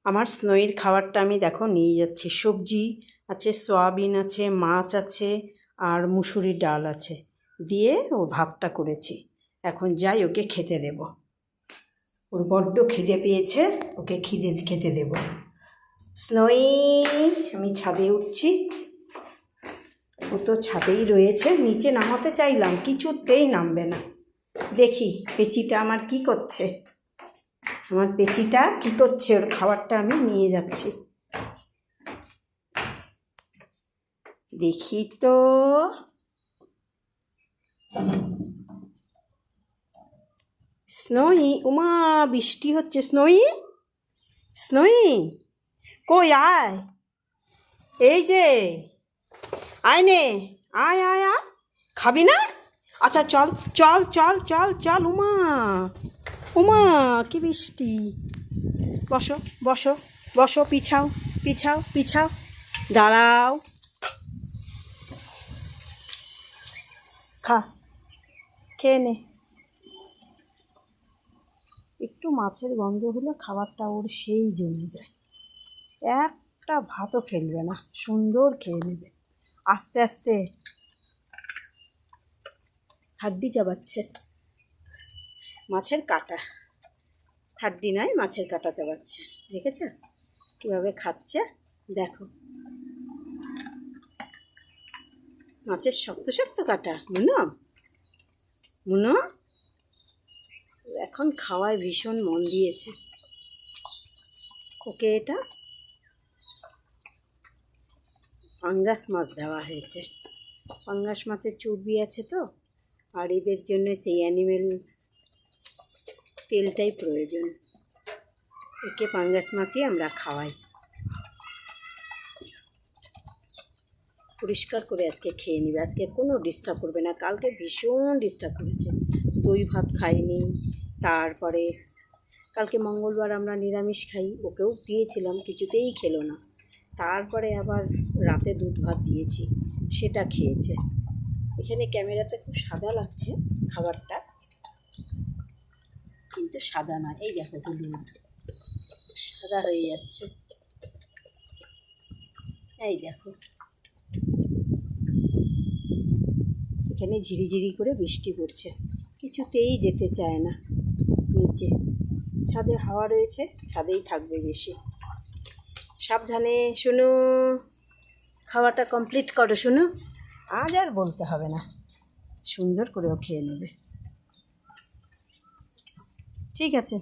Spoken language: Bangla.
আমার স্নোইর খাবারটা আমি দেখো নিয়ে যাচ্ছি। সবজি আছে, সয়াবিন আছে, মাছ আছে, আর মুসুরির ডাল আছে, দিয়ে ও ভাতটা করেছি। এখন যাই ওকে খেতে দেব। ওর বড্ড খিদে পেয়েছে, ওকে খেতে দেব। স্নোই, আমি ছাদে উঠছি। ও তো ছাদেই রয়েছে, নিচে নামাতে চাইলাম, কিছুতেই নামবে না। দেখি পেচিটা আমার কি করছে। আমার পেচিটা কি করছে, ওর খাবারটা আমি নিয়ে যাচ্ছি। দেখি তো, স্নোই, উমা বৃষ্টি হচ্ছে। স্নোই, স্নোই কই, আয়, এই যে, আয় নে, আয় আয় আয়, খাবি না? আচ্ছা চল চল চল চল চল। উমা উমা কি বৃষ্টি। বসো বসো বসো, পিছাও পিছাও পিছাও, দাঁড়াও, খা, খেয়ে নে। একটু মাছের গন্ধ হলে খাবারটা ওর সেই জমে যায়। একটা ভাতও ফেলবে না, সুন্দর খেয়ে নেবে। আস্তে আস্তে হাড্ডি চাবাচ্ছে, মাছের কাঁটা, হাড্ডি নয়, মাছের কাঁটা চাবাচ্ছে। দেখেছ কীভাবে খাচ্ছে? দেখো, মাছের শক্ত শক্ত কাঁটা। মুনো, মুনো এখন খাওয়ায় ভীষণ মন দিয়েছে। ওকে এটা পাঙ্গাস মাছ দেওয়া হয়েছে। পাঙ্গাস মাছের চর্বি আছে তো, আর এদের জন্য সেই অ্যানিমেল তেলটাই প্রয়োজন। একে পাঙ্গাস মাছই আমরা খাওয়াই। পরিষ্কার করে আজকে খেয়ে নিবে, আজকে কোনো ডিস্টার্ব করবে না। কালকে ভীষণ ডিস্টার্ব করেছে, দই ভাত খাইনি। তারপরে কালকে মঙ্গলবার আমরা নিরামিষ খাই, ওকেও দিয়েছিলাম, কিছুতেই খেলো না। তারপরে আবার রাতে দুধ ভাত দিয়েছি, সেটা খেয়েছে। এখানে ক্যামেরাতে খুব সাদা লাগছে খাবারটা, কিন্তু সাদা না। এই দেখো হলুদ, সাদা হয়ে যাচ্ছে। এই দেখো, এখানে ঝিরিঝিরি করে বৃষ্টি পড়ছে, কিছুতেই যেতে চায় না নিচে। ছাদে হাওয়া রয়েছে, ছাদেই থাকবে বেশি। সাবধানে শোনো, খাওয়াটা কমপ্লিট করো। শোনো, আজ আর বলতে হবে না, সুন্দর করেও খেয়ে নেবে। ঠিক আছে।